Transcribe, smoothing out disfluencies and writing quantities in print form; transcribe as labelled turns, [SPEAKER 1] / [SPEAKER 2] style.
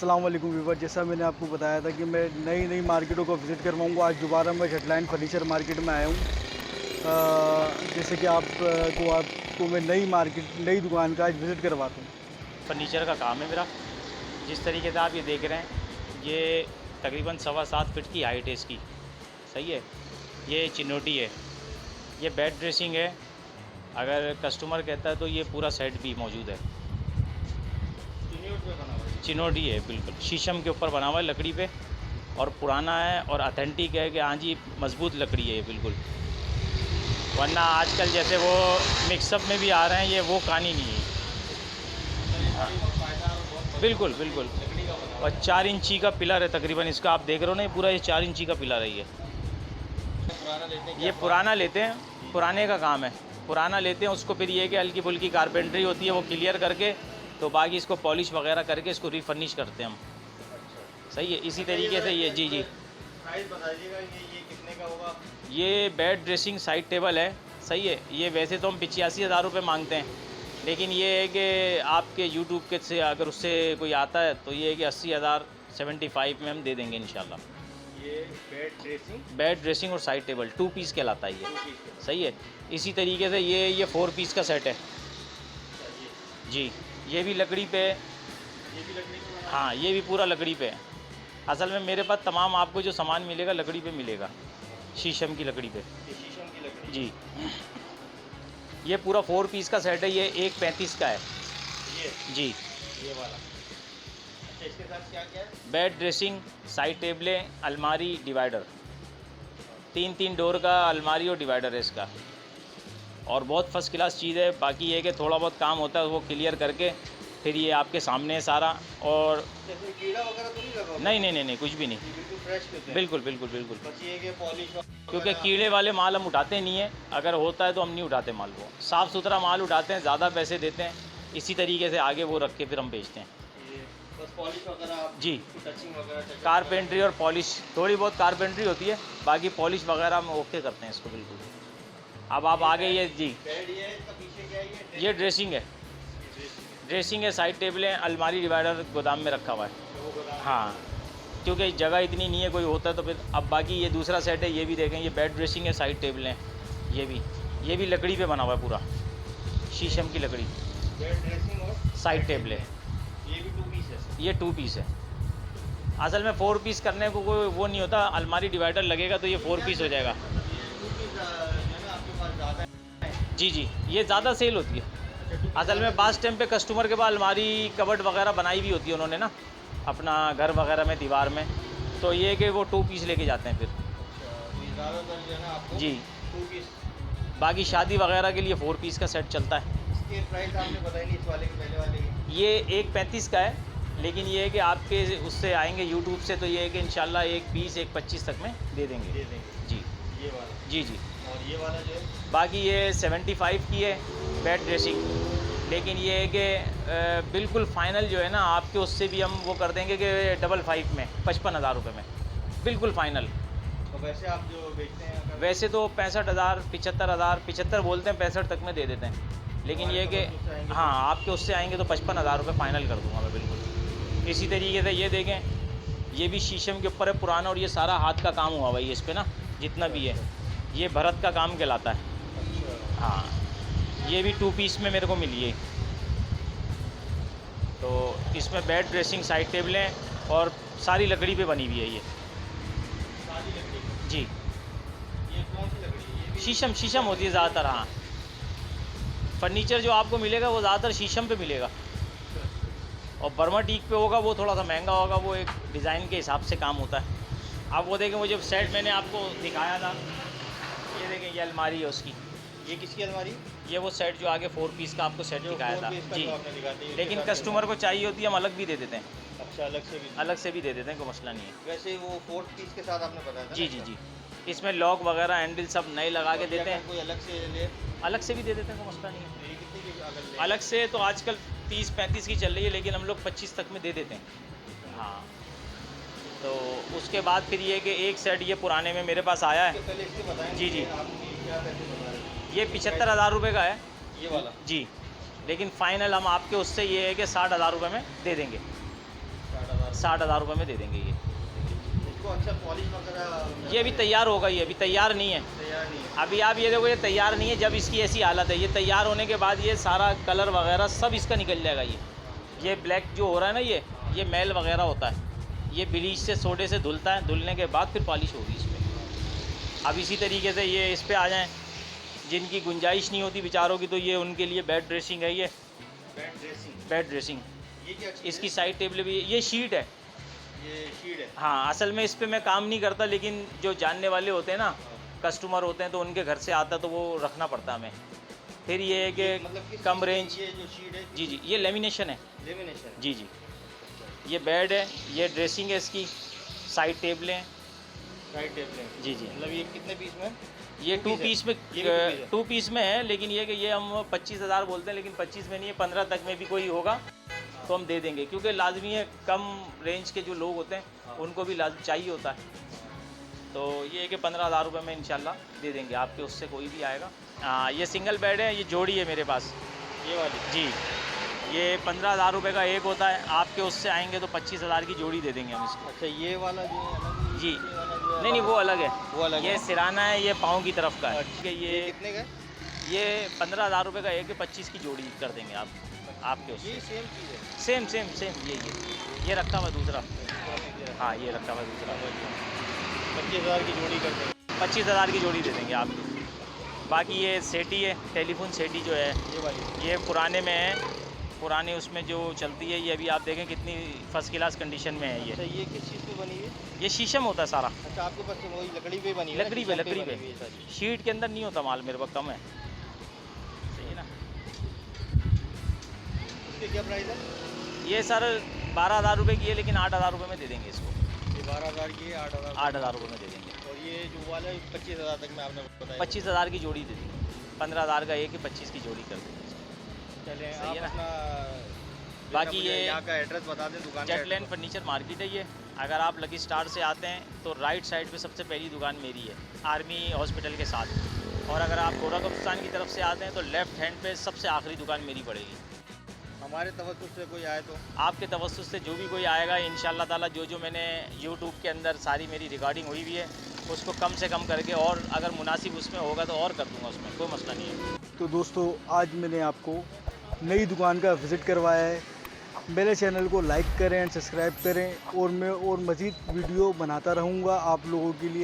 [SPEAKER 1] अस्सलाम वालेकुम व्यूवर। जैसा मैंने आपको बताया था कि मैं नई नई मार्केटों को विज़िट करवाऊँगा, आज दोबारा मैं हेडलाइन फर्नीचर मार्केट में आया हूँ। जैसे कि आपको मैं नई दुकान का आज विज़िट करवाता हूँ।
[SPEAKER 2] फर्नीचर का काम है मेरा। जिस तरीके से आप ये देख रहे हैं, ये तकरीबन 7.25 फीट की हाइट है इसकी। सही है। ये चिनोटी है, ये बेड ड्रेसिंग है। अगर कस्टमर कहता है तो ये पूरा सेट भी मौजूद है। चिनोटी है, बिल्कुल शीशम के ऊपर बना हुआ है, लकड़ी पे, और पुराना है और अथेंटिक है कि हाँ जी मज़बूत लकड़ी है ये बिल्कुल। वरना आजकल जैसे वो मिक्सअप में भी आ रहे हैं, ये वो कहानी नहीं है। बिल्कुल बिल्कुल। और 4 इंची का पिलर है तकरीबन इसका, आप देख रहे हो ना, ये पूरा ये 4 इंची का पिलर है ये पुराना लेते हैं, पुराने का काम है। पुराना लेते हैं, उसको फिर ये कि हल्की फुल्की कारपेंट्री होती है वो क्लियर करके, तो बाकी इसको पॉलिश वगैरह करके इसको रिफर्निश करते हैं हम। सही है। इसी तरीके से ये जी
[SPEAKER 3] प्राइस बताइएगा, ये कितने का होगा?
[SPEAKER 2] ये बेड ड्रेसिंग साइड टेबल है। सही है। ये वैसे तो हम 85,000 रुपये मांगते हैं, लेकिन ये है कि आपके यूट्यूब के से अगर उससे कोई आता है तो ये है कि 80,000 75 में हम दे देंगे इंशाल्लाह।
[SPEAKER 3] ये
[SPEAKER 2] बेड ड्रेसिंग और साइड टेबल 2 पीस कहलाता है ये। सही है। इसी तरीके से ये 4 पीस का सेट है जी। ये भी लकड़ी पे है। हाँ, ये भी पूरा लकड़ी पे है। असल में मेरे पास तमाम आपको जो सामान मिलेगा लकड़ी पे मिलेगा, शीशम की लकड़ी पे।
[SPEAKER 3] शीशम की लकड़ी
[SPEAKER 2] जी। ये पूरा 4 पीस का सेट है, ये 1.35 का है जी।
[SPEAKER 3] ये वाला। अच्छा, इसके साथ क्या क्या है?
[SPEAKER 2] बेड ड्रेसिंग, साइड टेबलें, अलमारी, डिवाइडर। 3 डोर का अलमारी और डिवाइडर है इसका, और बहुत फर्स्ट क्लास चीज़ है। बाकी ये कि थोड़ा बहुत काम होता है वो क्लियर करके फिर ये आपके सामने है सारा। और
[SPEAKER 3] कीड़ा वगैरह तो नहीं लगा?
[SPEAKER 2] नहीं, कुछ भी नहीं।
[SPEAKER 3] बिल्कुल फ्रेश होते हैं।
[SPEAKER 2] बिल्कुल।
[SPEAKER 3] बस ये कि पॉलिश
[SPEAKER 2] क्योंकि कीड़े वाले माल हम उठाते नहीं हैं, अगर होता है तो हम नहीं उठाते माल को। साफ़ सुथरा माल उठाते हैं, ज़्यादा पैसे देते हैं, इसी तरीके से आगे वो रख के फिर हम बेचते हैं
[SPEAKER 3] बस पॉलिश वगैरह आप
[SPEAKER 2] जी।
[SPEAKER 3] टचिंग वगैरह
[SPEAKER 2] कारपेंट्री और पॉलिश, थोड़ी बहुत कारपेंट्री होती है, बाकी पॉलिश वगैरह हम ओके करते हैं इसको बिल्कुल। अब आप आगे ये जी,
[SPEAKER 3] बेड ये है, इसका पीछे क्या है?
[SPEAKER 2] ये ड्रेसिंग है। ड्रेसिंग है, साइड टेबलें, अलमारी, डिवाइडर गोदाम में रखा हुआ है। हाँ, क्योंकि जगह इतनी नहीं है, कोई होता है तो फिर। अब बाकी ये दूसरा सेट है, ये भी देखें, ये बेड ड्रेसिंग है, साइड टेबलें, ये भी लकड़ी पे बना हुआ है पूरा, शीशम की लकड़ी।
[SPEAKER 3] बेड ड्रेसिंग और
[SPEAKER 2] साइड टेबलें,
[SPEAKER 3] ये भी 2 पीस है।
[SPEAKER 2] ये 2 पीस है। असल में 4 पीस करने को कोई वो नहीं होता, अलमारी डिवाइडर लगेगा तो ये 4 पीस हो जाएगा।
[SPEAKER 3] ये 2 पीस है ना आपके पास ज़्यादा है?
[SPEAKER 2] जी, ये ज़्यादा सेल होती है। असल में बास टाइम पे कस्टमर के पास अलमारी कबर्ड वगैरह बनाई भी होती है उन्होंने ना, अपना घर वगैरह में, दीवार में, तो ये कि वो 2 पीस लेके जाते हैं फिर।
[SPEAKER 3] ज़्यादातर जो है ना आपको
[SPEAKER 2] जी।
[SPEAKER 3] 2 पीस।
[SPEAKER 2] बाकी शादी वगैरह के लिए 4 पीस का सेट चलता है।
[SPEAKER 3] इसके प्राइस आपने बताई नहीं, इस वाले के पहले वाले के?
[SPEAKER 2] ये 1.35 का है, लेकिन ये है कि आपके उससे आएंगे यूट्यूब से, तो ये है कि इंशाल्लाह 1.25 तक में दे देंगे जी।
[SPEAKER 3] ये वाला
[SPEAKER 2] जी।
[SPEAKER 3] और ये वाला जो है
[SPEAKER 2] बाकी ये 75 की है बेड ड्रेसिंग, लेकिन ये है कि बिल्कुल फाइनल जो है ना आपके, उससे भी हम वो कर देंगे कि 55 में, 55,000 रुपये में बिल्कुल फाइनल।
[SPEAKER 3] तो वैसे आप जो बेचते हैं अगर
[SPEAKER 2] वैसे तो 65,000, 75,000, 75 बोलते हैं, 65 तक में दे देते हैं, लेकिन ये कि हाँ आपके उससे आएंगे तो 55,000 रुपये फ़ाइनल कर दूँगा मैं बिल्कुल। इसी तरीके से ये देखें, ये भी शीशम के ऊपर है, पुराना, और ये सारा हाथ का काम हुआ भाई इस पर ना, जितना भी है ये भरत का काम कहलाता है। हाँ, ये भी 2 पीस में मेरे को मिली है। तो इसमें बेड ड्रेसिंग, साइड टेबलें, और सारी लकड़ी पे बनी हुई है ये
[SPEAKER 3] सारी लकड़ी।
[SPEAKER 2] जी।
[SPEAKER 3] ये कौन सी लकड़ी है? ये भी
[SPEAKER 2] शीशम होती है ज़्यादातर। हाँ, फर्नीचर जो आपको मिलेगा वो ज़्यादातर शीशम पे मिलेगा, और बर्मा टीक पे होगा वो थोड़ा सा महंगा होगा, वो एक डिज़ाइन के हिसाब से काम होता है। आप वो देखें, वो जो सेट मैंने आपको दिखाया था, ये देखें, ये अलमारी है उसकी।
[SPEAKER 3] ये किसकी अलमारी?
[SPEAKER 2] ये वो सेट जो आगे 4 पीस का आपको सेट
[SPEAKER 3] जो
[SPEAKER 2] दिखाया
[SPEAKER 3] 4
[SPEAKER 2] था
[SPEAKER 3] पीस का
[SPEAKER 2] जी।
[SPEAKER 3] जो आपने दिखाया था, ये
[SPEAKER 2] लेकिन
[SPEAKER 3] उसके साथ
[SPEAKER 2] कस्टमर को चाहिए होती है, हम अलग भी दे देते हैं,
[SPEAKER 3] अच्छा, अलग से भी
[SPEAKER 2] दे देते हैं, कोई मसला नहीं है।
[SPEAKER 3] वैसे वो 4 पीस के साथ आपने बताया था
[SPEAKER 2] जी।
[SPEAKER 3] ना?
[SPEAKER 2] इसमें लॉक वगैरह, हैंडल सब नए लगा के
[SPEAKER 3] और
[SPEAKER 2] देते
[SPEAKER 3] अगर
[SPEAKER 2] हैं,
[SPEAKER 3] कोई अलग से ले
[SPEAKER 2] अलग से भी दे देते हैं, कोई मसला नहीं है।
[SPEAKER 3] तो ये कितने की अगर ले?
[SPEAKER 2] अलग से तो आजकल 30-35 की चल रही है, लेकिन हम लोग 25 तक में दे देते हैं। हाँ, तो उसके बाद फिर ये कि एक सेट ये पुराने में मेरे पास आया है
[SPEAKER 3] पहले इसके बताएं
[SPEAKER 2] जी।
[SPEAKER 3] आपकी क्या पैसे बता रहे हैं?
[SPEAKER 2] ये 75,000 रुपये का है
[SPEAKER 3] ये वाला
[SPEAKER 2] जी, लेकिन फ़ाइनल हम आपके उससे ये है कि 60,000 रुपये में दे देंगे।
[SPEAKER 3] 60,000
[SPEAKER 2] 60,000 रुपये में दे देंगे ये।
[SPEAKER 3] इसको अच्छा पॉलिश वगैरह
[SPEAKER 2] ये अभी तैयार होगा, ये अभी तैयार नहीं है।
[SPEAKER 3] तैयार नहीं है।
[SPEAKER 2] अभी आप ये देखो, ये तैयार नहीं है। जब इसकी ऐसी हालत है, ये तैयार होने के बाद ये सारा कलर वगैरह सब इसका निकल जाएगा। ये ब्लैक जो हो रहा है ना, ये मैल वगैरह होता है। ये ब्लीच से सोडे से धुलता है, धुलने के बाद फिर पॉलिश होगी इस पर। अब इसी तरीके से ये इस पर आ जाएँ, जिनकी गुंजाइश नहीं होती बेचारों की, तो ये उनके लिए बेड ड्रेसिंग है। ये बेड ड्रेसिंग
[SPEAKER 3] ये क्या चीज़
[SPEAKER 2] इसकी साइड टेबल भी, ये शीट है।
[SPEAKER 3] है? ये शीट है।
[SPEAKER 2] हाँ, असल में इस पे मैं काम नहीं करता, लेकिन जो जानने वाले होते हैं ना, कस्टमर होते हैं, तो उनके घर से आता तो वो रखना पड़ता हमें। फिर ये है कि
[SPEAKER 3] मतलब किस
[SPEAKER 2] कम
[SPEAKER 3] चीज़ की
[SPEAKER 2] रेंज।
[SPEAKER 3] ये जो शीट है
[SPEAKER 2] जी, ये लेमिनेशन है।
[SPEAKER 3] लेमिनेशन।
[SPEAKER 2] जी, ये बेड है, ये ड्रेसिंग है, इसकी साइड टेबलें हैं।
[SPEAKER 3] साइड टेबलें।
[SPEAKER 2] जी।
[SPEAKER 3] मतलब ये कितने पीस में?
[SPEAKER 2] ये
[SPEAKER 3] Two
[SPEAKER 2] टू
[SPEAKER 3] piece
[SPEAKER 2] पीस
[SPEAKER 3] है?
[SPEAKER 2] में,
[SPEAKER 3] ये भी two piece है?
[SPEAKER 2] 2 पीस में है, लेकिन ये कि ये हम 25,000 बोलते हैं, लेकिन 25 में नहीं है, 15 तक में भी कोई होगा तो हम दे देंगे, क्योंकि लाजमी है, कम रेंज के जो लोग होते हैं उनको भी लाजमी चाहिए होता है। तो ये है कि 15,000 रुपये में इंशाल्लाह दे देंगे आपके, उससे कोई भी आएगा। हाँ, ये सिंगल बेड है, ये जोड़ी है मेरे पास।
[SPEAKER 3] ये वाली।
[SPEAKER 2] जी, ये 15,000 रुपये का एक होता है, आपके उससे आएंगे तो 25,000 की जोड़ी दे देंगे हम इसको।
[SPEAKER 3] अच्छा, ये वाला जो है अलग है,
[SPEAKER 2] जी।
[SPEAKER 3] ये वाला जो है
[SPEAKER 2] नहीं, वो अलग है।
[SPEAKER 3] वो अलग
[SPEAKER 2] ये
[SPEAKER 3] है।
[SPEAKER 2] सिराना है, ये पाँव की तरफ का है।
[SPEAKER 3] अच्छा,
[SPEAKER 2] ठीक है,
[SPEAKER 3] ये कितने का है?
[SPEAKER 2] ये 15,000 रुपये का एक है, 25 की जोड़ी कर देंगे आपके उससे।
[SPEAKER 3] ये सेम चीज़ है।
[SPEAKER 2] सेम ये रखा हुआ दूसरा। हाँ, ये रखा हुआ दूसरा।
[SPEAKER 3] 25,000 की जोड़ी कर देंगे।
[SPEAKER 2] 25,000 की जोड़ी दे देंगे आपको। बाकी ये सेटी है, टेलीफोन सेटी जो है,
[SPEAKER 3] ये वाली।
[SPEAKER 2] ये पुराने में है, पुराने उसमें जो चलती है। ये अभी आप देखें कितनी फर्स्ट क्लास कंडीशन में है ये।
[SPEAKER 3] अच्छा, ये किस चीज़ पे बनी है?
[SPEAKER 2] ये शीशम होता है सारा,
[SPEAKER 3] अच्छा, आपके पास वही लकड़ी पे बनी है ना?
[SPEAKER 2] लकड़ी
[SPEAKER 3] शीशम
[SPEAKER 2] पे
[SPEAKER 3] बनी हुई है सारी।
[SPEAKER 2] शीट के अंदर नहीं होता माल, मेरे पास कम है। सही है ना।
[SPEAKER 3] इसके क्या प्राइस है?
[SPEAKER 2] ये सर 12,000 रुपये की है, लेकिन 8,000 रुपये में दे देंगे इसको।
[SPEAKER 3] ये 12,000 की है, 8,000।
[SPEAKER 2] 8,000 रुपये में दे देंगे।
[SPEAKER 3] और ये जो वाला है 25,000 तक में आपने बताया।
[SPEAKER 2] 25,000 की जोड़ी दे देंगे। 15,000 का एक है, 25 की जोड़ी कर देंगे।
[SPEAKER 3] चलें,
[SPEAKER 2] सही
[SPEAKER 3] आप
[SPEAKER 2] है ना?
[SPEAKER 3] अपना
[SPEAKER 2] बाकी
[SPEAKER 3] मुझे
[SPEAKER 2] ये
[SPEAKER 3] यहाँ का एड्रेस बता दें, दुकान का
[SPEAKER 2] जेटलैंड
[SPEAKER 3] एड्रेस।
[SPEAKER 2] फर्नीचर मार्केट है ये। अगर आप लकी स्टार से आते हैं तो राइट साइड पे सबसे पहली दुकान मेरी है, आर्मी हॉस्पिटल के साथ। और अगर आप गोरखपुर की तरफ से आते हैं तो लेफ़्ट हैंड पे सबसे आखिरी दुकान मेरी पड़ेगी।
[SPEAKER 3] हमारे तवज्जुह से कोई आए तो?
[SPEAKER 2] आपके तवज्जुह से जो भी कोई आएगा, इंशाल्लाह ताला जो मैंने यूट्यूब के अंदर सारी मेरी रिकॉर्डिंग हुई हुई है, उसको कम से कम करके, और अगर मुनासिब उसमें होगा तो और कर दूँगा, उसमें कोई मसला नहीं है।
[SPEAKER 1] तो दोस्तों, आज मैंने आपको नई दुकान का विज़िट करवाया है। मेरे चैनल को लाइक करें एंड सब्सक्राइब करें, और मैं और मज़ीद वीडियो बनाता रहूँगा आप लोगों के लिए।